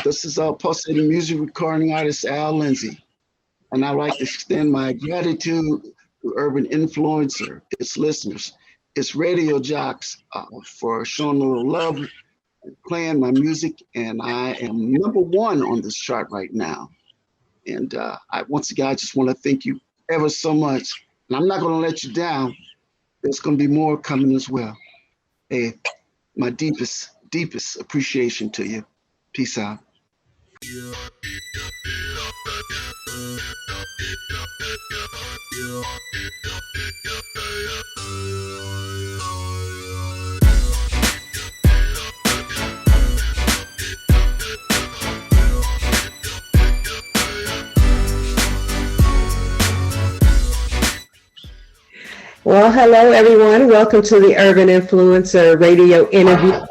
This is our pulsating music recording artist, Lindsey. And I'd like to extend my gratitude to Urban Influencer, its listeners, its radio jocks for showing a little love, playing my music. And I am number one on this chart right now. And once again, I just want to thank you ever so much. And I'm not going to let you down. There's going to be more coming as well. Hey, my deepest appreciation to you. Peace out. Well, hello, everyone. Welcome to the Urban Influencer Radio interview.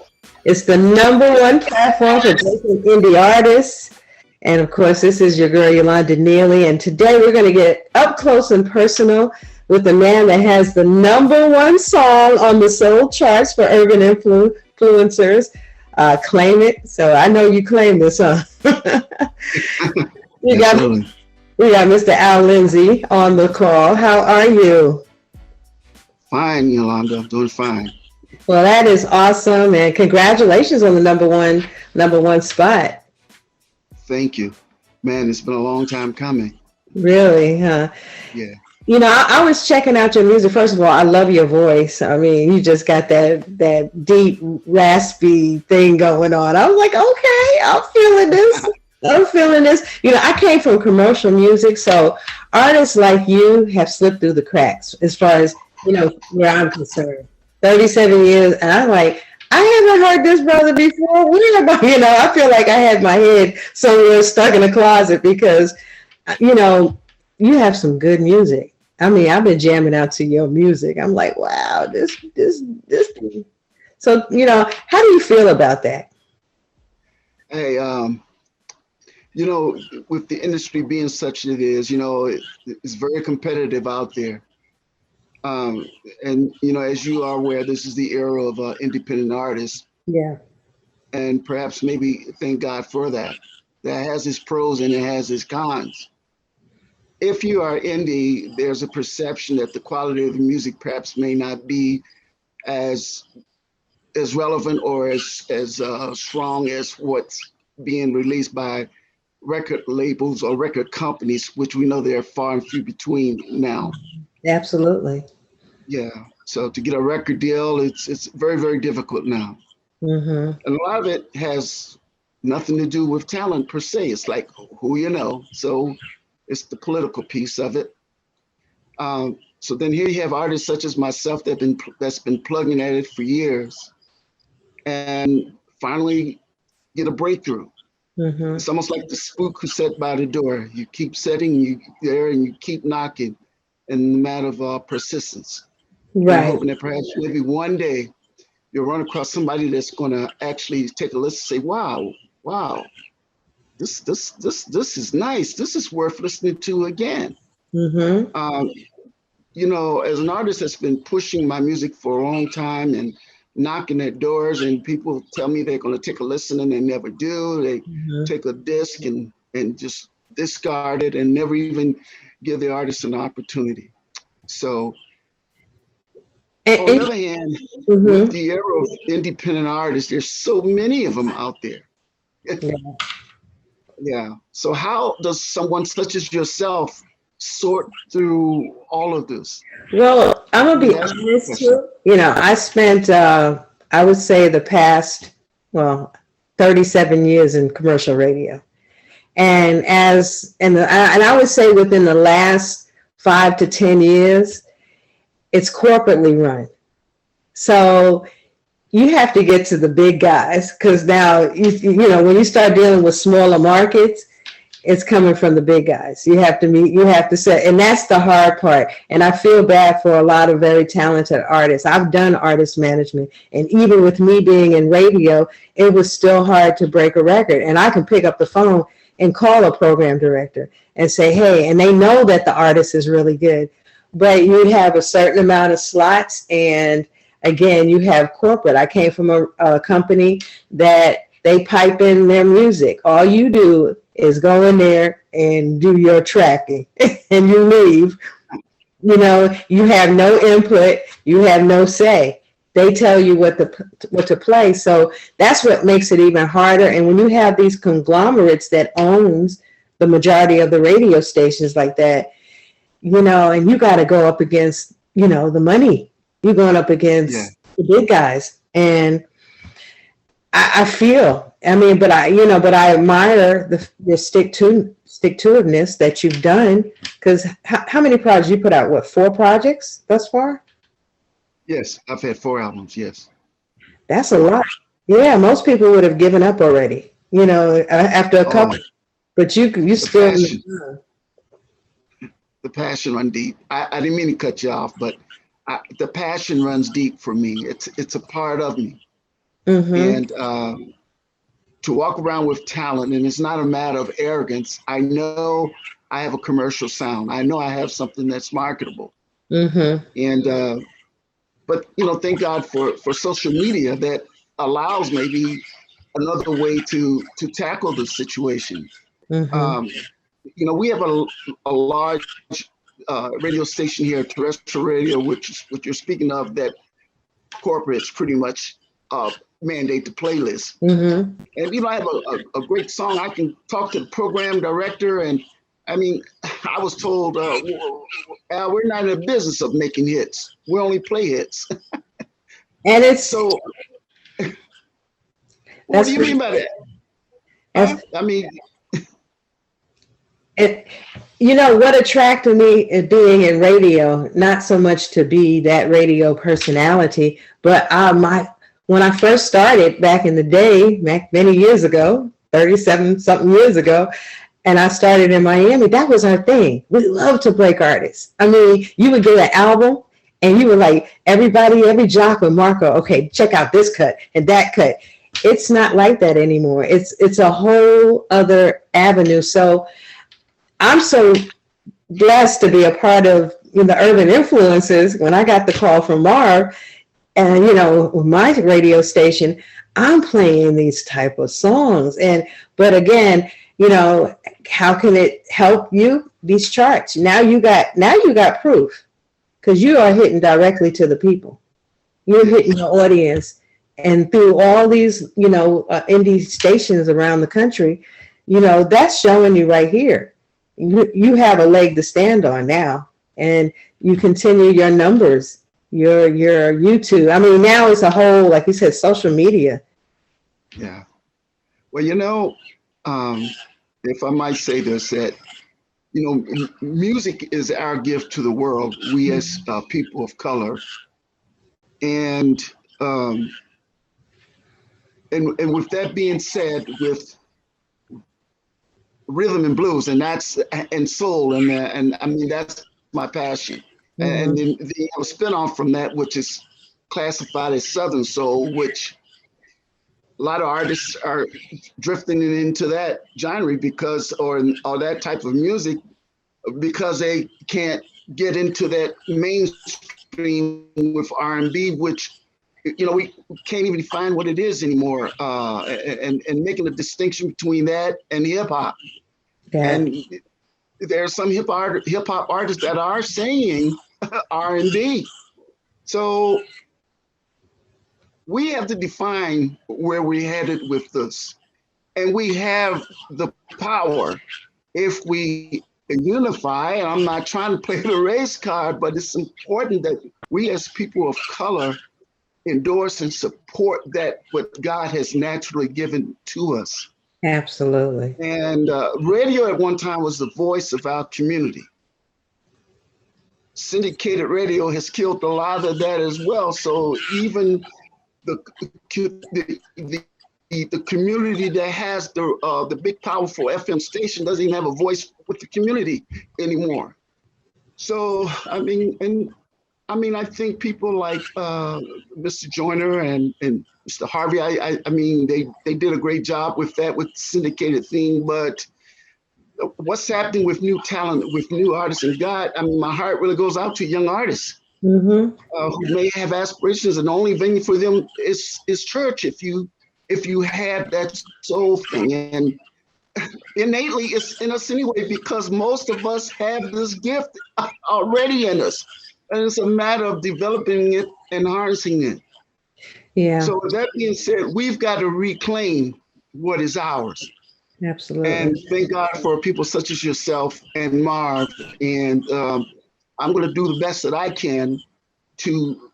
It's the #1 platform for breaking indie artists. And of course, this is your girl, Yolanda Neely. And today we're going to get up close and personal with the man that has the #1 song on the soul charts for Urban Influencers. Claim it. So I know you claim this, huh? we got Mr. Al Lindsey on the call. How are you? Fine, Yolanda. I'm doing fine. Well, that is awesome, and congratulations on the number one spot. Thank you, man. It's been a long time coming. Really, huh? Yeah. You know, I was checking out your music. First of all, I love your voice. I mean, you just got that deep, raspy thing going on. I was like, okay, I'm feeling this. I'm feeling this. You know, I came from commercial music, so artists like you have slipped through the cracks as far as, you know, where I'm concerned. 37 years, and I'm like, I haven't heard this brother before. Where about, you know, I feel like I had my head somewhere stuck in a closet because, you know, you have some good music. I mean, I've been jamming out to your music. I'm like, wow, this. So, you know, how do you feel about that? Hey, you know, with the industry being such it is, you know, it's very competitive out there. And, you know, as you are aware, this is the era of independent artists. Yeah. And perhaps maybe thank God for that. That has its pros and it has its cons. If you are indie, there's a perception that the quality of the music perhaps may not be as relevant or as strong as what's being released by record labels or record companies, which we know they're far and few between now. Absolutely. Yeah. So to get a record deal, it's very, very difficult now. Mm-hmm. And a lot of it has nothing to do with talent per se. It's like who you know. So it's the political piece of it. So then here you have artists such as myself that's been plugging at it for years, and finally get a breakthrough. Mm-hmm. It's almost like the spook who sat by the door. You keep setting you there and you keep knocking. In the matter of persistence. Right. I'm hoping that perhaps maybe one day you'll run across somebody that's going to actually take a listen and say, wow, this is nice. This is worth listening to again. Mm-hmm. You know, as an artist that's been pushing my music for a long time and knocking at doors, and people tell me they're going to take a listen and they never do. They take a disc and just discard it and never even give the artist an opportunity. So, on the other hand, with the era of independent artists, there's so many of them out there. Yeah. So how does someone such as yourself sort through all of this? Well, I'm going to be honest too. You know, I spent, I would say the past, 37 years in commercial radio. And I would say within the last 5 to 10 years, it's corporately run. So you have to get to the big guys because now, you know, when you start dealing with smaller markets, it's coming from the big guys. You have to set, and that's the hard part. And I feel bad for a lot of very talented artists. I've done artist management, and even with me being in radio, it was still hard to break a record. And I can pick up the phone and call a program director and say, hey, and they know that the artist is really good, but you have a certain amount of slots. And again, you have corporate. I came from a company that they pipe in their music. All you do is go in there and do your tracking and you leave. You know, you have no input, you have no say. They tell you what to play. So that's what makes it even harder. And when you have these conglomerates that owns the majority of the radio stations like that, you know, and you got to go up against, you know, the money. You're going up against the big guys. And I feel, I mean, but I admire the stick to itiveness that you've done. Because how many projects you put out? What, 4 projects thus far? Yes, I've had 4 albums. Yes, that's a lot. Yeah, most people would have given up already. You know, after a couple. But you still. The passion run deep. I didn't mean to cut you off, but the passion runs deep for me. It's a part of me. And to walk around with talent, and it's not a matter of arrogance. I know I have a commercial sound. I know I have something that's marketable. And but you know, thank God for social media that allows maybe another way to tackle the situation. You know, we have a large radio station here, terrestrial radio, which is what you're speaking of, that corporates pretty much mandate the playlist. And you know, I have a great song. I can talk to the program director, and I mean, I was told, Al, we're not in the business of making hits. We only play hits. And it's so. What do you mean by that? I mean. You know what attracted me in being in radio, not so much to be that radio personality, but when I first started back in the day, many years ago, 37 something years ago, and I started in Miami, that was our thing. We love to break artists. I mean, you would get an album and you were like, every jock would mark, okay, check out this cut and that cut. It's not like that anymore. It's a whole other avenue. So I'm so blessed to be a part of the Urban Influences. When I got the call from Marv, and you know, my radio station, I'm playing these type of songs. But again, you know, how can it help you? These charts. Now you got proof, because you are hitting directly to the people. You're hitting the audience, and through all these, you know, indie stations around the country, you know, that's showing you right here. You have a leg to stand on now, and you continue your numbers, your YouTube. I mean, now it's a whole, like you said, social media. Yeah. Well, you know, if I might say this, that, you know, music is our gift to the world, we as people of color. And with that being said, with rhythm and blues, and soul, and I mean, that's my passion. And then the spinoff from that, which is classified as Southern soul, which a lot of artists are drifting into that genre or that type of music, because they can't get into that mainstream with R&B, which, you know, we can't even define what it is anymore, and making a distinction between that and hip hop. And there are some hip hop artists that are saying R&B. So we have to define where we're headed with this. And we have the power if we unify. And I'm not trying to play the race card, but it's important that we as people of color endorse and support that what God has naturally given to us. Absolutely. And radio at one time was the voice of our community. Syndicated radio has killed a lot of that as well. So even the community that has the big powerful FM station doesn't even have a voice with the community anymore. So I think people like Mr. Joyner and Mr. Harvey, I mean, they did a great job with that, with syndicated thing, but what's happening with new talent, with new artists, and God, I mean, my heart really goes out to young artists who may have aspirations, and the only venue for them is church. If if you had that soul thing. And innately, it's in us anyway, because most of us have this gift already in us. And it's a matter of developing it and harnessing it. Yeah, So with that being said, we've got to reclaim what is ours. absolutely. And thank God for people such as yourself and Marv. And I'm going to do the best that I can to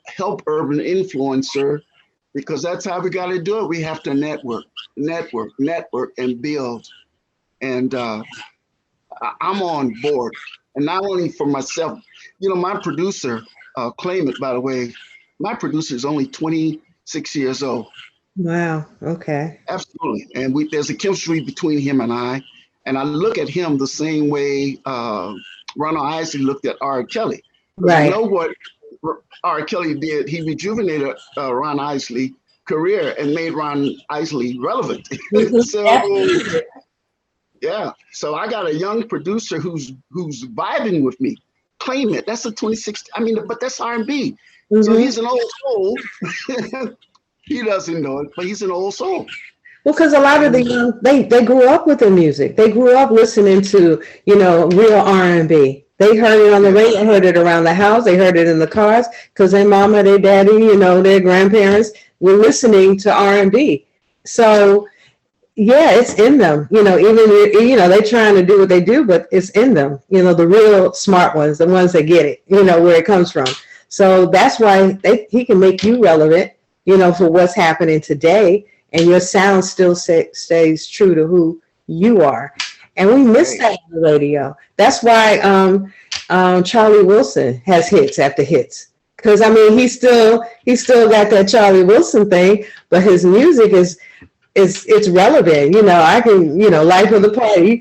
help Urban Influencer, because that's how we got to do it. We have to network, and build. And I'm on board. And not only for myself, my producer, claim it, by the way, my producer is only 26 years old. Wow. Okay. Absolutely. And there's a chemistry between him and I. And I look at him the same way Ronald Isley looked at R. Kelly. Because we Right. know what R. Kelly did. He rejuvenated Ron Isley's career and made Ron Isley relevant. Mhm. So Absolutely. yeah. So I got a young producer who's vibing with me. Claim it. That's a 26. I mean, but that's R&B. So Mhm. he's an old soul. He doesn't know it, but he's an old soul. Well, because a lot of the And young, they grew up with the music. They grew up listening to, real R&B. They heard it on the yeah, radio, heard it around the house, they heard it in the cars because their mama, their daddy, their grandparents were listening to R&B. So yeah, it's in them. Even they're trying to do what they do, but it's in them. The real smart ones, the ones that get it. Where it comes from. So that's why he can make you relevant. For what's happening today, and your sound still stays true to who you are. And we miss right. that on the radio. That's why Charlie Wilson has hits after hits. Because I mean, he still got that Charlie Wilson thing, but his music it's relevant. I can, life of the party.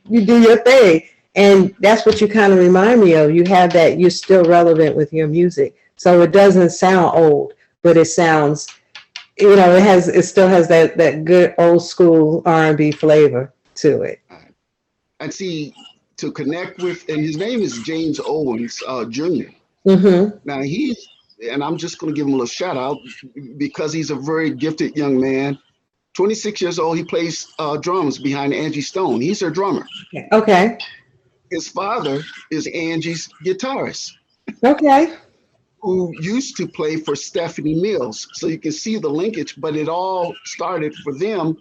You do your thing. And that's what you kind of remind me of. You have that, you're still relevant with your music. So it doesn't sound old, but it sounds, it still has that good old school R&B flavor to it. And see, to connect with, and his name is James Owens Jr. Mm-hmm. Now and I'm just going to give him a little shout out because he's a very gifted young man. 26 years old. He plays drums behind Angie Stone. He's her drummer. Okay. His father is Angie's guitarist, Okay. who used to play for Stephanie Mills. So you can see the linkage, but it all started for them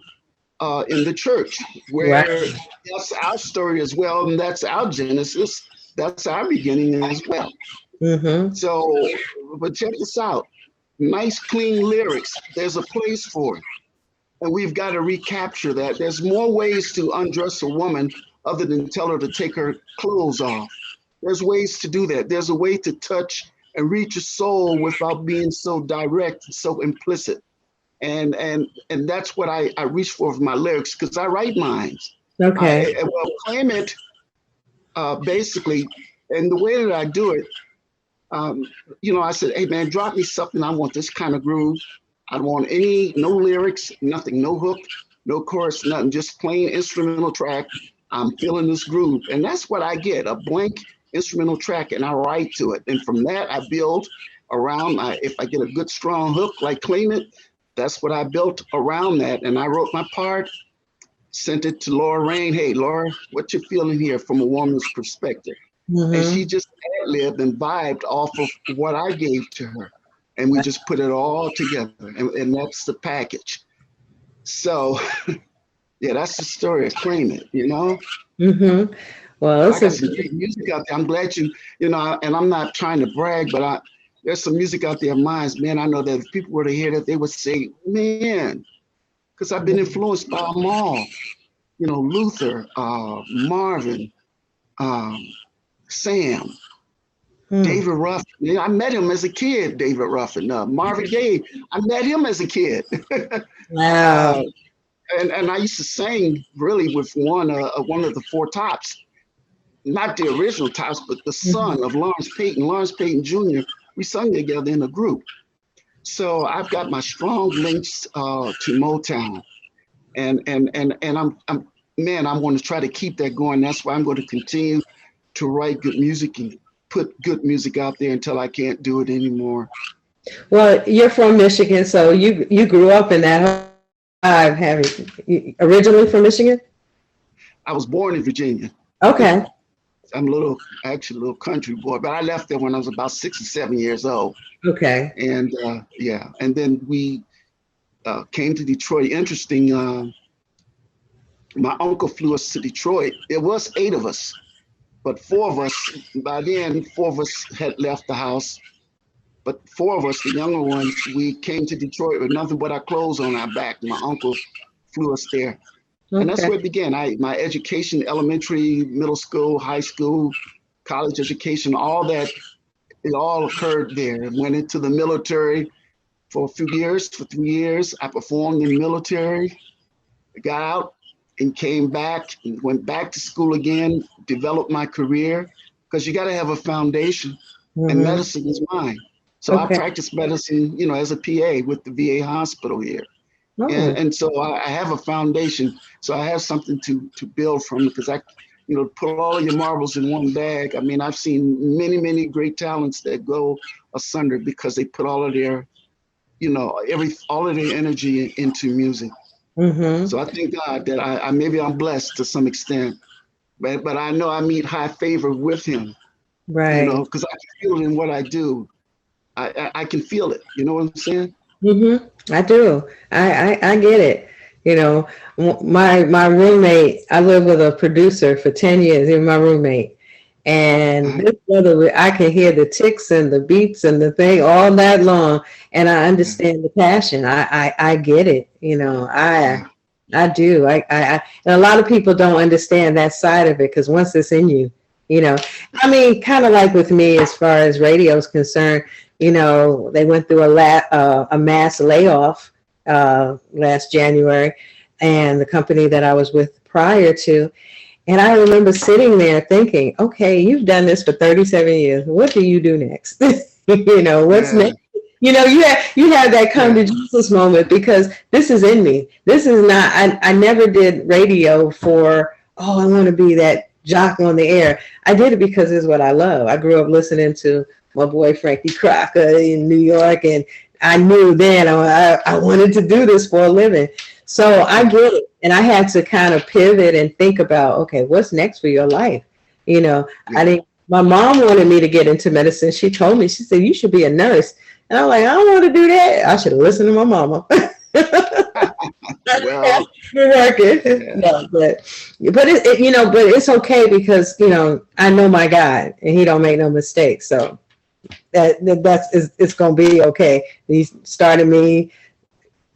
in the church, Right. where that's our story as well, and that's our genesis. That's our beginning as well. Mm-hmm. So, but check this out. Nice, clean lyrics. There's a place for it. And we've got to recapture that. There's more ways to undress a woman other than tell her to take her clothes off. There's ways to do that. There's a way to touch and reach a soul without being so direct and so implicit. And that's what I reach for with my lyrics, because I write mines. Okay. Well, claim it basically, and the way that I do it, I said, hey man, drop me something. I want this kind of groove. I don't want no lyrics, nothing, no hook, no chorus, nothing, just plain instrumental track. I'm feeling this groove. And that's what I get, a blank instrumental track, and I write to it. And from that, I build around, if I get a good strong hook, like Claim It, that's what I built around that. And I wrote my part, sent it to Laura Rain. Hey, Laura, what you feeling here from a woman's perspective? And Mm-hmm. she just ad-libbed and vibed off of what I gave to her. And we just put it all together. And that's the package. So, yeah, that's the story of Claim It, Mm-hmm. Well, I this got is some great music out there. I'm glad and I'm not trying to brag, but there's some music out there of mine. Man, I know that if people were to hear that, they would say, man, because I've been influenced by them all. Luther, Marvin, um, Sam, hmm. David Ruffin. I met him as a kid, David Ruffin. Marvin Gaye, I met him as a kid. Wow. uh, and I used to sing really with one of the Four Tops, not the original Tops, but the son of Lawrence Payton Jr. We sung together in a group. So I've got my strong links to Motown, and I'm man, I'm going to try to keep that going. That's why I'm going to continue to write good music and put good music out there until I can't do it anymore. Well, you're from Michigan, so you grew up in that vibe, having originally from Michigan? I was born in Virginia. Okay. I'm actually a little country boy, but I left there when I was about 6 or 7 years old. Okay. And yeah, and then we came to Detroit. Interesting. My uncle flew us to Detroit. There was 8 of us, but 4 of us, by then, 4 of us had left the house. But 4 of us, the younger ones, we came to Detroit with nothing but our clothes on our back. My uncle flew us there. And that's Okay. where it began. My education, elementary, middle school, high school, college education, all that, it all occurred there. I went into the military for a few years, for 3 years. I performed in the military, got out and came back and went back to school again, developed my career, because you got to have a foundation, and Hmm. medicine is mine. So I Okay. practiced medicine, as a PA with the VA hospital here. And, Oh, and so I have a foundation. So I have something to build from, because put all of your marbles in one bag. I mean, I've seen many, many great talents that go asunder because they put all of their, all of their energy into music. mm-hmm. So I thank God that I maybe I'm blessed to some extent, but I know I meet high favor with him, Right. because I can feel it in what I do. I can feel it. You know what I'm saying? I do. I get it. You know, my roommate, I lived with a producer for 10 years. He was my roommate. And Uh-huh. this brother, I can hear the ticks and the beats and the thing all night long. And I Yeah, understand the passion. I get it. yeah, I do. And a lot of people don't understand that side of it because once it's in you, you know, I mean, kind of like with me as far as radio is concerned, they went through a mass layoff last January, and the company that I was with prior to. And I remember sitting there thinking, okay, you've done this for 37 years. What do you do next? What's yeah, next? You have that come yeah, to Jesus moment because this is in me. This is not, I never did radio for, oh, I want to be that jock on the air. I did it because it's what I love. I grew up listening to my boy Frankie Crocker in New York, and I knew then I wanted to do this for a living. So I yeah, get it. And I had to kind of pivot and think about, okay, what's next for your life? I yeah. didn't, my mom wanted me to get into medicine. She told me, she said, you should be a nurse. And I'm like, I don't want to do that. I should have listened to my mama. That's Well, working. yeah, No, but it's okay because, I know my God and he don't make no mistakes. So it's going to be okay. He started me.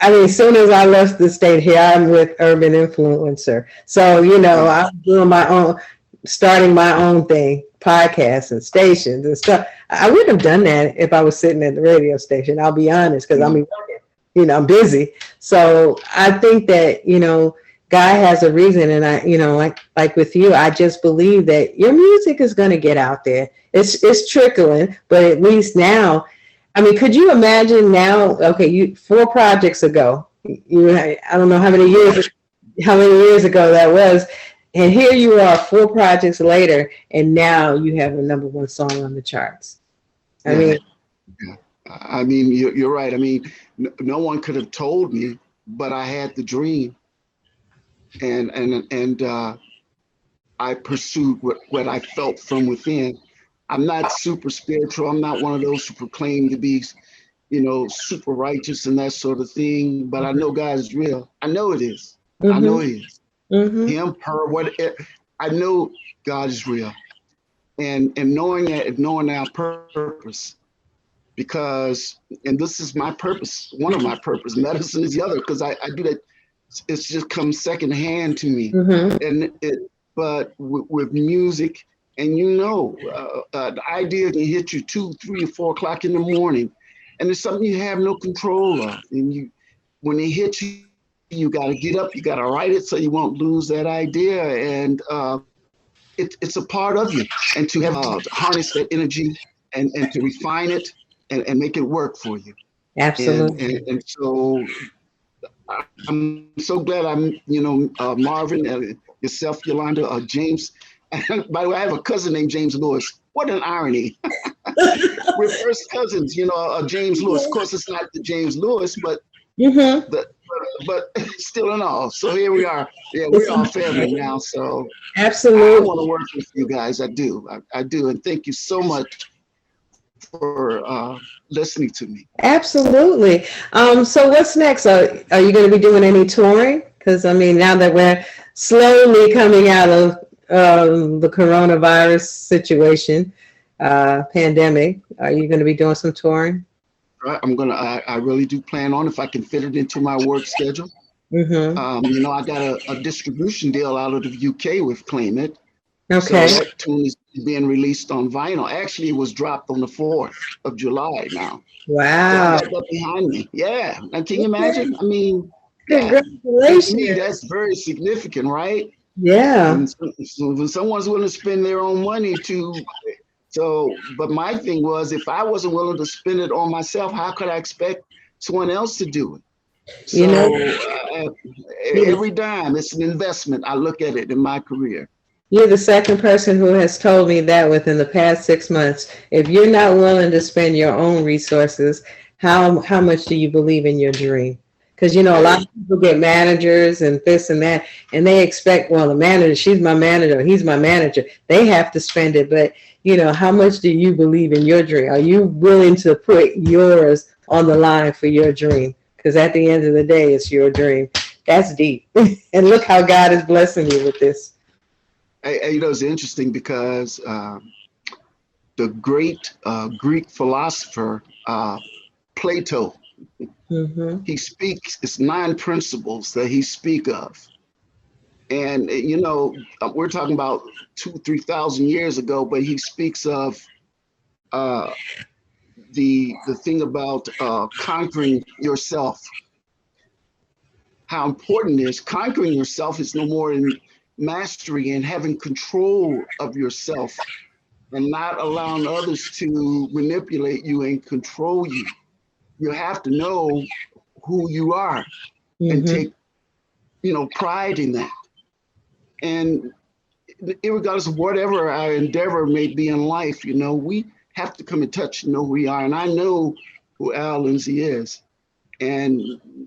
I mean, as soon as I left the state here, I'm with Urban Influencer. So, yeah, I'm doing my own, starting my own thing, podcasts and stations and stuff. I wouldn't have done that if I was sitting at the radio station. I'll be honest, because I'm no, working, I'm busy. So I think that, God has a reason. And like with you, I just believe that your music is going to get out there. It's trickling, but at least now, I mean, could you imagine now? Okay, you 4 projects ago. I don't know how many years ago that was, and here you are 4 projects later, and now you have a #1 song on the charts. I yeah, mean, yeah. I mean, you're right. I mean, no one could have told me, but I had the dream, and I pursued what I felt from within. I'm not super spiritual. I'm not one of those who proclaim to be, super righteous and that sort of thing. But I know God is real. I know it is. I know mm-hmm, it is. mm-hmm, Him, her, what? I know God is real, and knowing that, and knowing our purpose, because, and this is my purpose. One of my purpose. Medicine is the other, because I do that. It's just comes secondhand to me, mm-hmm. and but with music, and the idea can hit you 2, 3, 4 o'clock in the morning, and it's something you have no control of. And when it hits you, you got to get up, you got to write it so you won't lose that idea, and it's a part of you. And to harness that energy and to refine it and make it work for you. And and, Absolutely. and so I'm so glad Marvin, yourself, Yolanda, James. By the way, I have a cousin named James Lewis. What an irony. we're first cousins, you know, James Lewis. Of course, it's not the James Lewis, but Mm-hmm. the, but still in all. So here we are. Yeah, we're It's all family now. So I want to absolutely. work with you guys. I do. I do. And thank you so much for listening to me. Absolutely. So what's next? Are you going to be doing any touring? Because I mean, now that we're slowly coming out of the coronavirus situation, pandemic, are you going to be doing some touring? Right? I really do plan on if I can fit it into my work schedule. Mm-hmm. You know, I got a distribution deal out of the UK with Claim It. So Okay. that tune is being released on vinyl. Actually, it was dropped on the 4th of July now. So I Wow. got that behind me. Yeah. Now, can you Okay. imagine? I mean, yeah. And to me, Congratulations. that's very significant, right? Yeah. When someone's willing to spend their own money to, so, but my thing was, if I wasn't willing to spend it on myself, how could I expect someone else to do it? You know, So you- every dime, it's an investment. I look at it in my career. you're the second person who has told me that within the past 6 months. If you're not willing to spend your own resources, how much do you believe in your dream? Because you know, a lot Hey, of people get managers and this and that, and they expect, well, the manager, she's my manager, he's my manager. They have to spend it, but you know, how much do you believe in your dream? Are you willing to put yours on the line for your dream? Because at the end of the day, it's your dream. That's deep. And look how God is blessing you with this. you know, it's interesting because the great Greek philosopher Plato, Mm-hmm. he speaks, it's 9 principles that he speak of. And, you know, we're talking about 3,000 years ago, but he speaks of uh, the thing about conquering yourself, how important it is. Conquering yourself is no more than mastery and having control of yourself and not allowing others to manipulate you and control you. You have to know who you are and Mm-hmm. take, you know, pride in that. And regardless of whatever our endeavor may be in life, you know, we have to come in touch and know who we are. And I know who Al Lindsey is. And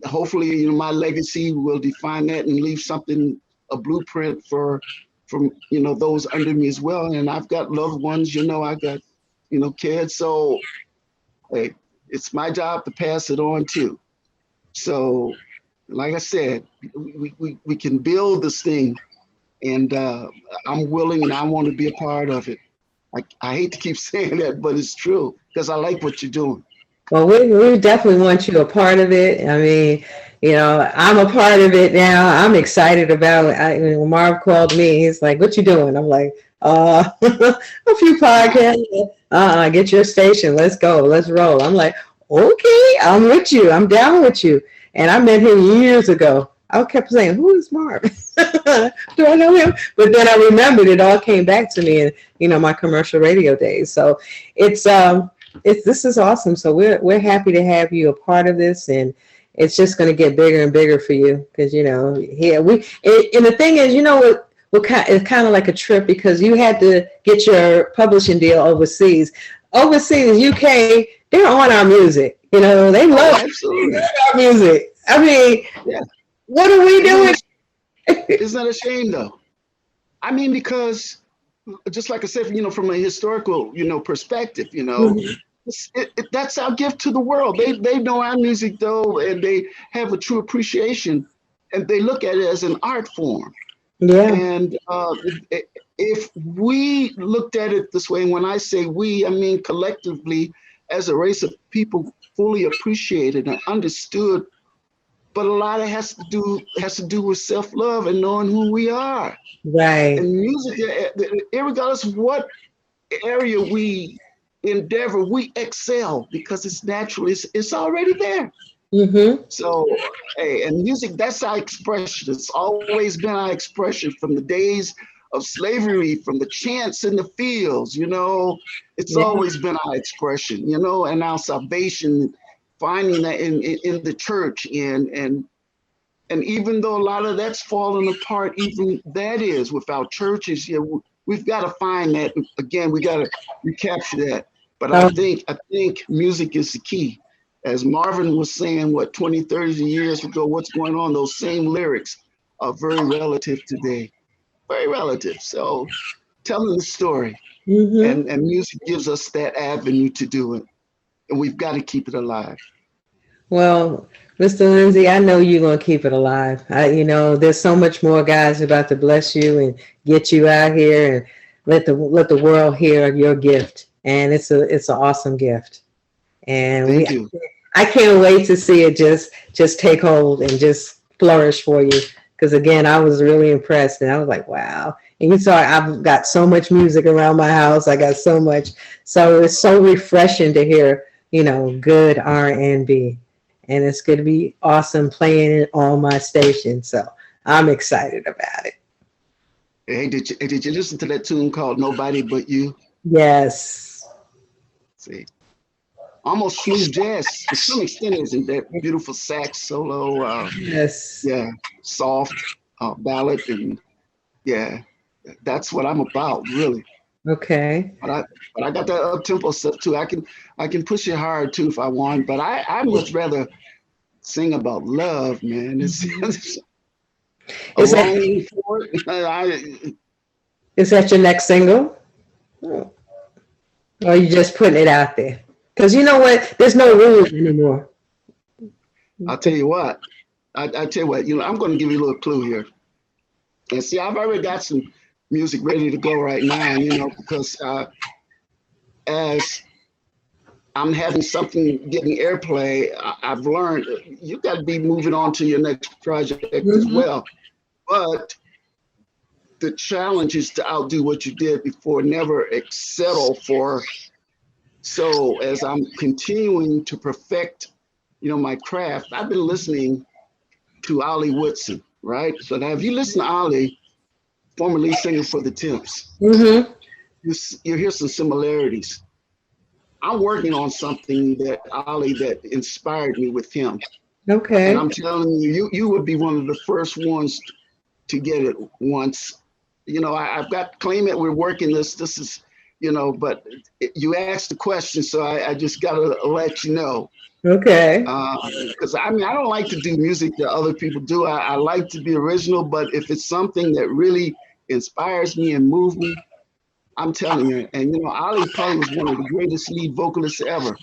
hopefully, you know, my legacy will define that and leave something, a blueprint for from, you know, those under me as well. And I've got loved ones, you know, I got, you know, kids. So hey, it's my job to pass it on too. So like I said, we can build this thing and I'm willing and I want to be a part of it. I hate to keep saying that, but it's true because I like what you're doing. Well, we definitely want you a part of it. I mean, you know, I'm a part of it now. I'm excited about it. When Marv called me, he's like, "What you doing?" I'm like, a few podcasts. Get your station. Let's go. Let's roll." I'm like, "Okay, I'm with you. I'm down with you." And I met him years ago. I kept saying, "Who is Marv? Do I know him?" But then I remembered it all came back to me in, you know, my commercial radio days. So it's this is awesome. So we're happy to have you a part of this, and it's just going to get bigger and bigger for you because you know here and the thing is, you know what kind, it's kind of like a trip because you had to get your publishing deal overseas. Overseas, UK, they're on our music. You know, they Oh, love absolutely. our music. I mean, Yeah. what are we Isn't doing? that, isn't that a shame though? I mean, because just like I said, you know, from a historical, you know, perspective, you know, Mhm. that's our gift to the world. They know our music though, and they have a true appreciation, and they look at it as an art form. Yeah. And if we looked at it this way, and when I say we, I mean collectively as a race of people fully appreciated and understood, but a lot of has to do with self-love and knowing who we are. Right. And music, regardless of what area we endeavor, we excel because it's natural. It's already there. Mm-hmm. So, hey, and music, that's our expression. It's always been our expression from the days of slavery, from the chants in the fields, you know, it's Yeah. always been our expression, you know, and our salvation, finding that in the church. And even though a lot of that's fallen apart, even that is without churches, yeah, we've got to find that again. We got to recapture that. But Oh, I think music is the key. As Marvin was saying, what, 20, 30 years ago, what's going on? Those same lyrics are very relative today. Very relative. So telling the story. mm-hmm. And music gives us that avenue to do it. And we've got to keep it alive. Well, Mr. Lindsay, I know you're gonna keep it alive. There's so much more guys about to bless you and get you out here and let the world hear your gift. And it's an awesome gift. And Thank you. I can't wait to see it just take hold and just flourish for you. Because again, I was really impressed, and I was like, wow. And you saw I've got so much music around my house. I got so much, so it's so refreshing to hear, good R&B, and it's going to be awesome playing it on my station. So I'm excited about it. Hey, did you listen to that tune called "Nobody But You"? Yes. See, almost smooth jazz to some extent, isn't that beautiful sax solo? Yes. Yeah, soft ballad, and yeah, that's what I'm about, really. Okay. But I got that up tempo stuff too. I can push it hard too if I want, but I much rather sing about love, man. It's a Is that longing for it. is that your next single? Or are you just putting it out there? Because you know what? There's no rules anymore. I'll tell you what. I tell you what. I'm going to give you a little clue here. And see, I've already got some music ready to go right now. Because as I'm having something getting airplay, I've learned you got to be moving on to your next project as Mm-hmm. well. But the challenge is to outdo what you did before, never settle for. So as I'm continuing to perfect, my craft, I've been listening to Ollie Woodson, right? So now if you listen to Ollie, formerly singer for the Temps, Mm-hmm. you hear some similarities. I'm working on something that Ollie that inspired me with him. And Okay. I'm telling you, you would be one of the first ones to get it once. I've got claim it. We're working this. This is, but you asked the question, so I just got to let you know. Okay. Because I don't like to do music that other people do. I like to be original, but if it's something that really inspires me and moves me, I'm telling you. And Ali probably was one of the greatest lead vocalists ever,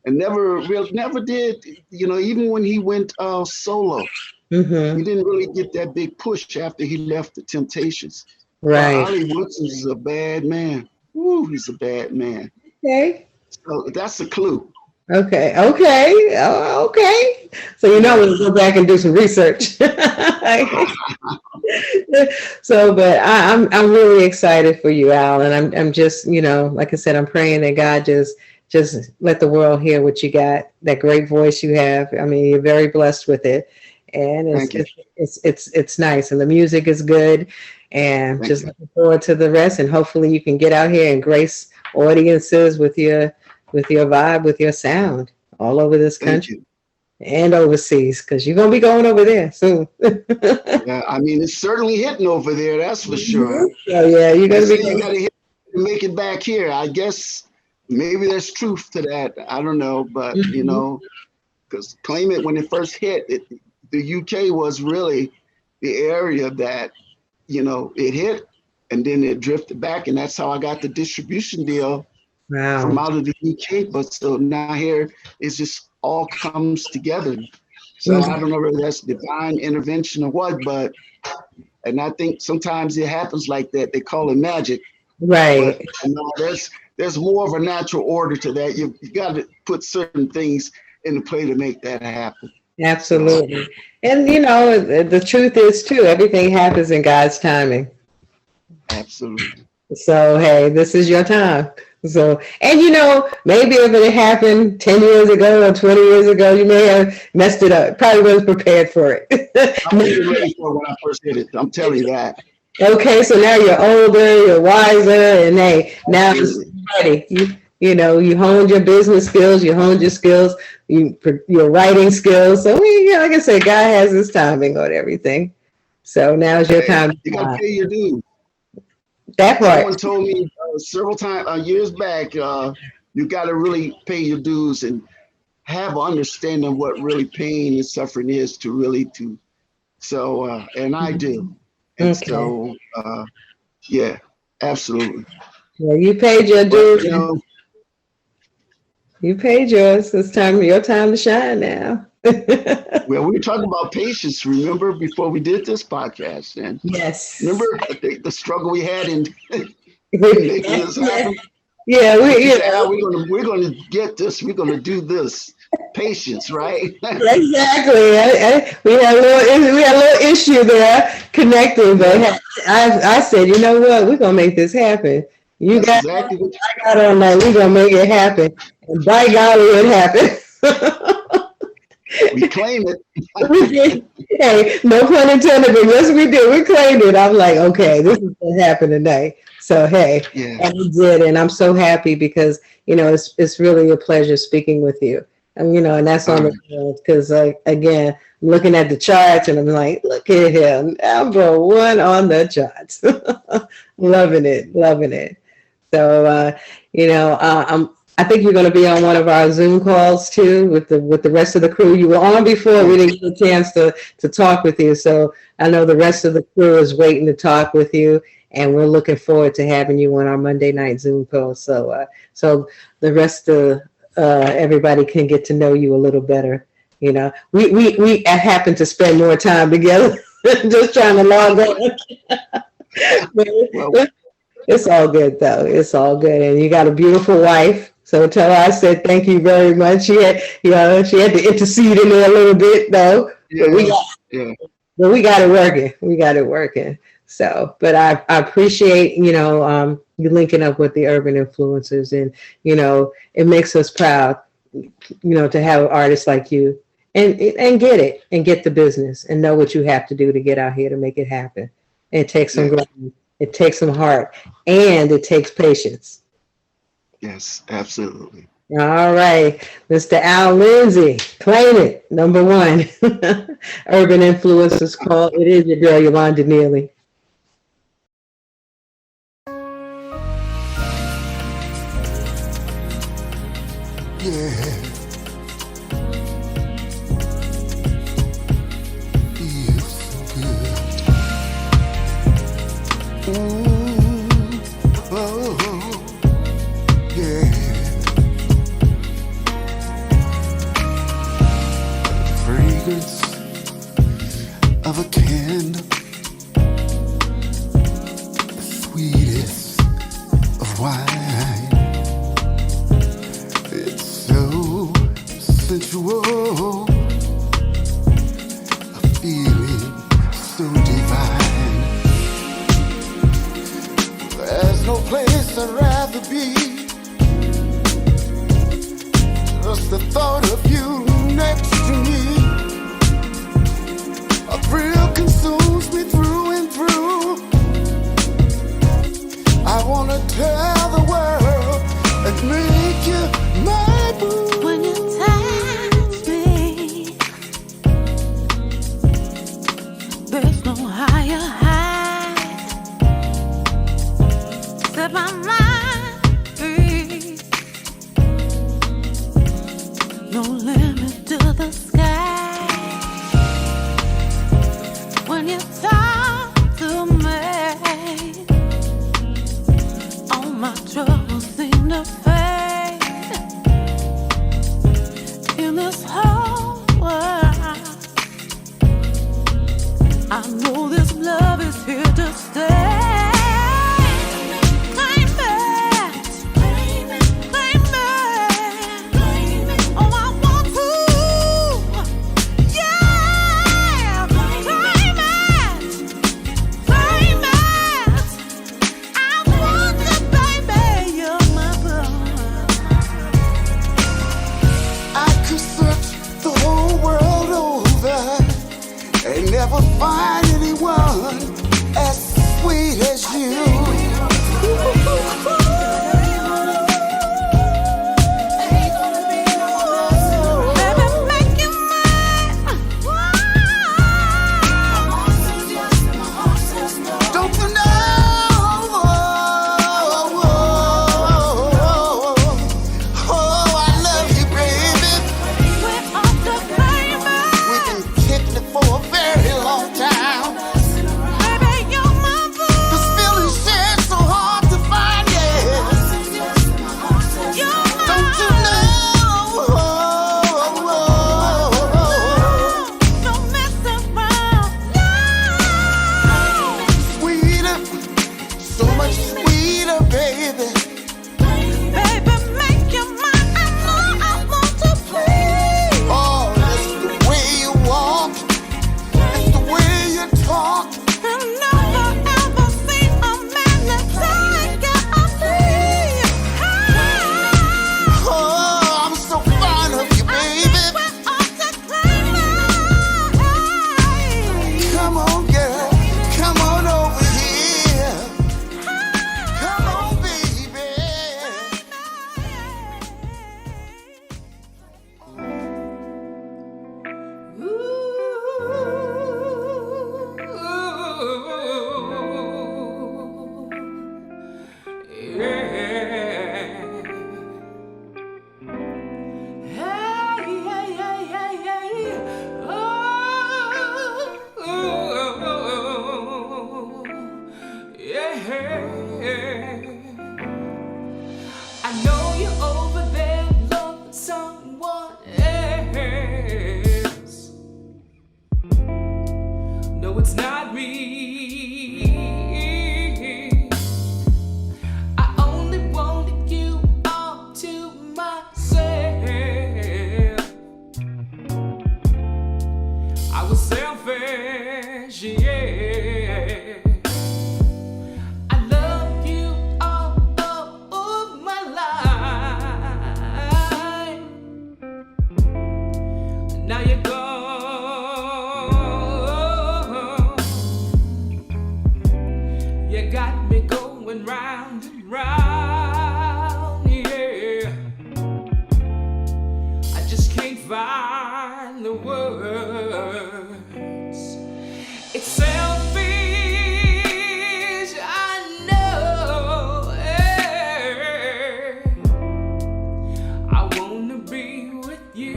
and never did. Even when he went solo, he Mm-hmm. didn't really get that big push after he left the Temptations. But Right. Ali Woods is a bad man. Woo, he's a bad man. Okay. So that's a clue. Okay. Okay. Okay. So Yeah. we'll go back and do some research. So, but I'm really excited for you, Al, and I'm just like I said, I'm praying that God just let the world hear what you got, that great voice you have. I mean, you're very blessed with it, and Thank you. it's nice, and the music is good, and Thank just you. looking forward to the rest, and hopefully you can get out here and grace audiences with your vibe, with your sound all over this Thank country you. and overseas, because you're gonna be going over there soon. Yeah, it's certainly hitting over there, that's for sure. So yeah, you're They gonna say be you going. got to hit to make it back here. I guess maybe there's truth to that. I don't know, but Mhm. because claim it when it first hit, the UK was really the area that it hit, and then it drifted back, and that's how I got the distribution deal from Wow. out of the UK. But so now here it's just all comes together. So I Mhm. don't know whether that's divine intervention or what, but and I think sometimes it happens like that. They call it magic, but Right. there's more of a natural order to that. You got to put certain things into play to make that happen. So Absolutely. And the truth is too, everything happens in God's timing. absolutely. So hey, this is your time. So, and maybe if it happened 10 years ago or 20 years ago, you may have messed it up. Probably wasn't prepared for I wasn't it. ready for it when I first did it. I'm telling you that. Okay, so now you're older, you're wiser, and hey, now it's Absolutely. ready. You honed your business skills, you honed your skills, your writing skills. So like I said, God has His timing on everything. So now's your Hey, time to you got to shine. pay your dues. That part. Someone told me several times years back, you got to really pay your dues and have understanding what really pain and suffering is to really to. So, and I do. And Okay. so, yeah, absolutely. Well, you paid your But, dues. you know, You paid yours. It's time, your time to shine now. well, we were talking about patience, remember, before we did this podcast. And Yes. remember the struggle we had in making this happen? Yeah, We're gonna get this. We're gonna do this. Patience, right? exactly. We had a little issue there connecting, but I said, you know what? We're gonna make this happen. You That's got exactly what I got on that. We're gonna make it happen. And by golly, it happened. we claim it. We did. Hey, no pun intended, but yes, we did. We claimed it. I'm like, okay, this is gonna happen today. So hey, Yeah. and we did, and I'm so happy because it's really a pleasure speaking with you. And and that's on the because again, I'm looking at the charts and I'm like, look at him, number one on the charts. Loving it. So I think you're going to be on one of our Zoom calls too with the rest of the crew. You were on before. We didn't get a chance to talk with you, so I know the rest of the crew is waiting to talk with you, and we're looking forward to having you on our Monday night Zoom call. So the rest of everybody can get to know you a little better. We happen to spend more time together, just trying to log on. Well, it's all good though. It's all good, and you got a beautiful wife. So tell her I said thank you very much. She had to intercede in there a little bit though. Yeah. But we got it working. We got it working. So, but I appreciate you linking up with the urban influencers, and it makes us proud to have artists like you and get it and get the business and know what you have to do to get out here to make it happen. It takes some growth, it takes some heart, and it takes patience. Yes, absolutely. All right, Mr. Al Lindsey, claim it, number one. Urban Influencers Call. It is your girl, Yolanda Neely. Yeah. Feels so good. Oh, yeah. Fragrance of a candle, the sweetest of wine. It's so sensual, a feeling so divine. There's no place I'd rather be. Just the thought of you next to me. A thrill consumes me through and through. I wanna tell the world and make you my boo. When you touch me, there's no higher high. Set my mind free. No limit to the sky. When you talk to me, all my troubles seem to fade. In this whole world, I know this love is here to stay. Claim it, claim it, claim it, claim it. Oh, I want to, yeah. Claim it, claim it. I want you, baby. You're my girl. inside me. I only wanted you all to myself. I was selfish, yeah. I loved you all of my life. Now you're gone. You got me going round and round, yeah. I just can't find the words. It's selfish, I know. Yeah. I wanna be with you.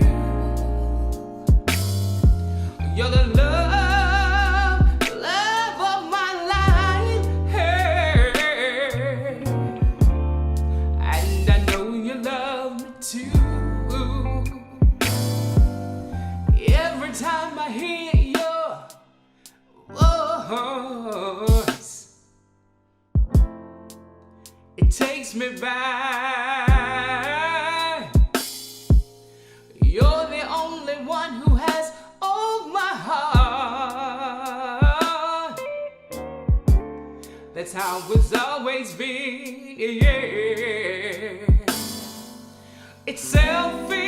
You're the love of my life. Hey. And I know you love me too. Every time I hear your voice, it takes me back. You're the only one who has all my heart. That's how it's always been, yeah. It's selfish,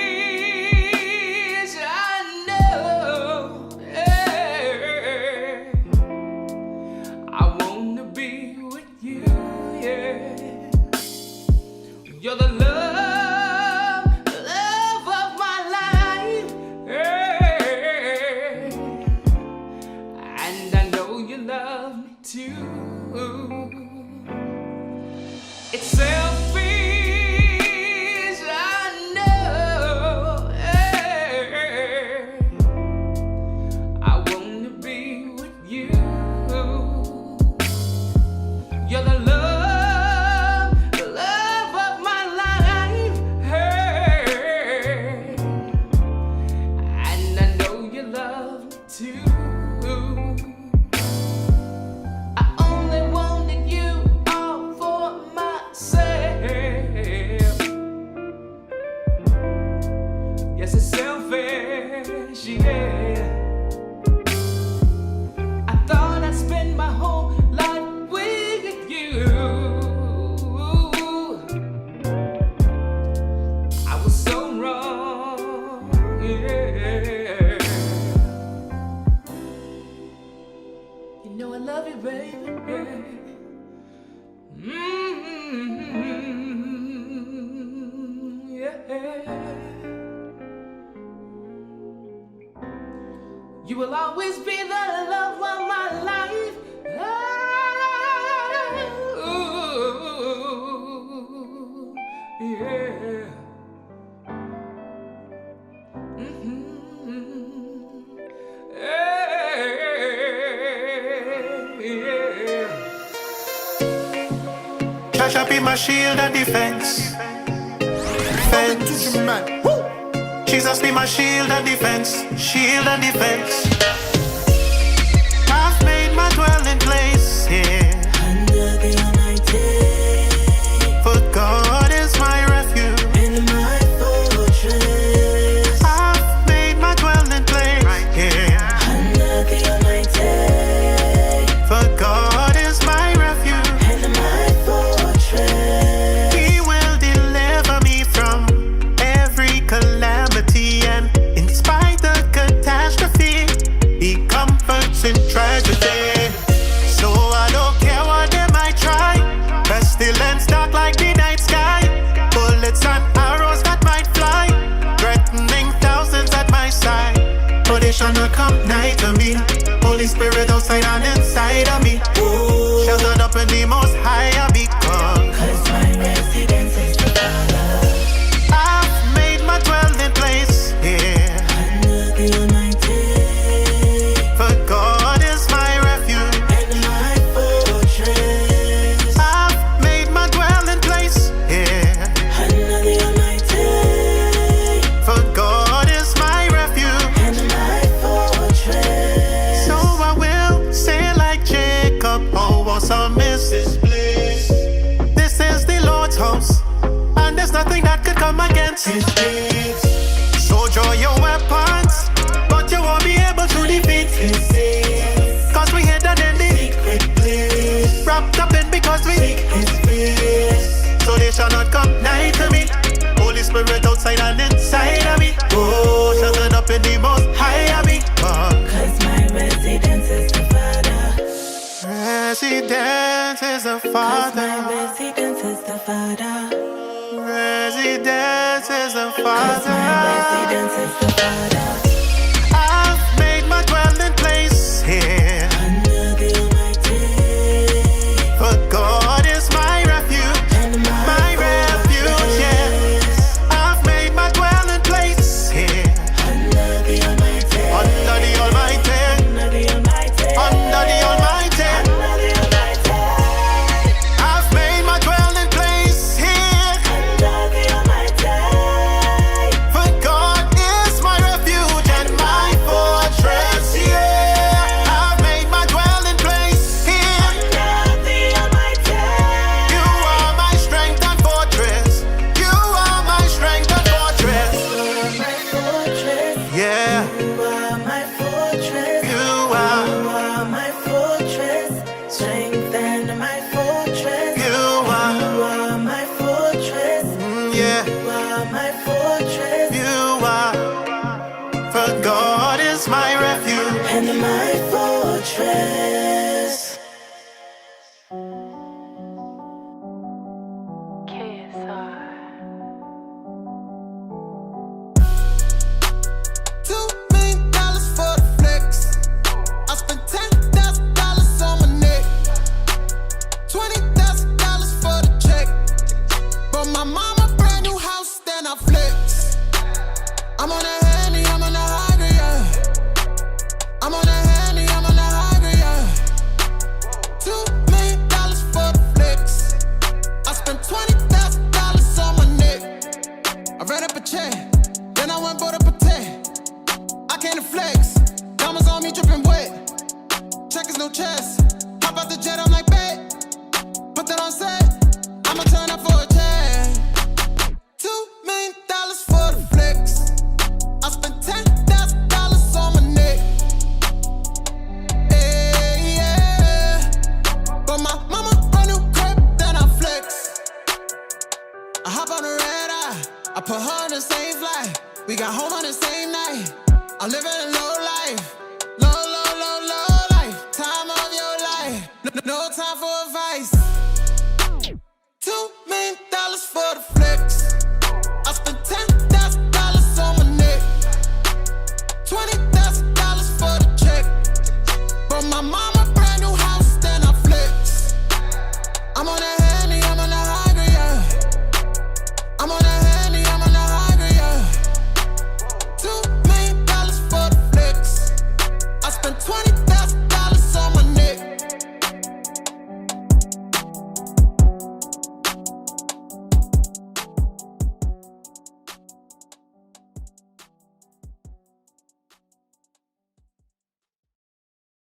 I know, yeah. I wanna be with you, yeah. You're the love of my life, yeah. And I know you love me too. It's selfish, I know, yeah. I wanna be with you. You're the love of my life, hey. And I know you love me too. I only wanted you all for myself. Yes, it's selfish, yeah. I thought I'd spend my whole life with you. I was so wrong, yeah. You know I love you, baby. Yeah. You will always be the love of my life. Oh, yeah. Yeah. Jaja be my shield and defense. Jesus be my shield and defense. Shield and defense. I've made my dwelling place here. Under the Almighty, For God is my refuge. in my fortress. I've made my dwelling place here. Under the Almighty, For God is my refuge. in my fortress. He will deliver me from every calamity, and in spite of catastrophe, He comforts in tragedy. So I don't care what they might try. Pestilence dark like the night sky. Bullets and arrows that might fly, threatening thousands at my side. But they shall not come nigh to me. Holy Spirit outside and inside of me. Sheltered up in the most higher because 'Cause my residence is the Father. I've made my dwelling place here. Under the Almighty, For God is my refuge. in my fortress. I've made my dwelling place here. Under the Almighty, For God is my refuge. in my fortress. So I will say dance. So draw your weapons, but you won't be able to defeat. Cause we hidden in the secret place, wrapped up in because we so they shall not come nigh to me. Holy Spirit outside and inside of me. Oh, sheltered up in the most high of me. Cause my residence is the Father. Residence is the Cause Father. my residence is the Father. Residence is the Cause my residence Father. is the Father. I've made my dwelling place here. Under the Almighty. For God is my refuge, And my refuge, yes. I've made my dwelling place here. Under the Almighty. Under the Almighty, Under the Almighty. under the Almighty. Under the Almighty. I've made my dwelling place here. Under the Almighty. For God is my refuge and my fortress, yeah. I've made my dwelling place here. Under the Almighty. You are my strength and fortress. You are my strength and fortress. My fortress. Yeah, You are my fortress. you You are, are my fortress. Strength and my fortress. you You are, are my fortress. yeah, You are my fortress. you are. For God is my refuge. And my fortress. $2 million for the flex. I spent $10,000 on my neck. $20,000 for the check. But my mama brand new house, then I flex. I'm on a Henny, I'm on a Higrade, yeah. I'm on a Henny, I'm on a Higrade, yeah. $2 million for the flex. I spent $20,000 on my neck. I ran up a check, then I went bought up a 10. I came to flex, diamonds on me dripping wet. Checkers no chest, hop out the jet, I'm like bet. Put that on set, I'ma turn up for a check. $2 million for the flex. I spent $10,000 on my neck. Hey, yeah. But my mama brand new crib, then I flex. I hop on the red eye, I put her on the same flight. We got home on the same night. I'm living a low life, low life. Time of your life, no time for advice. $2 million for the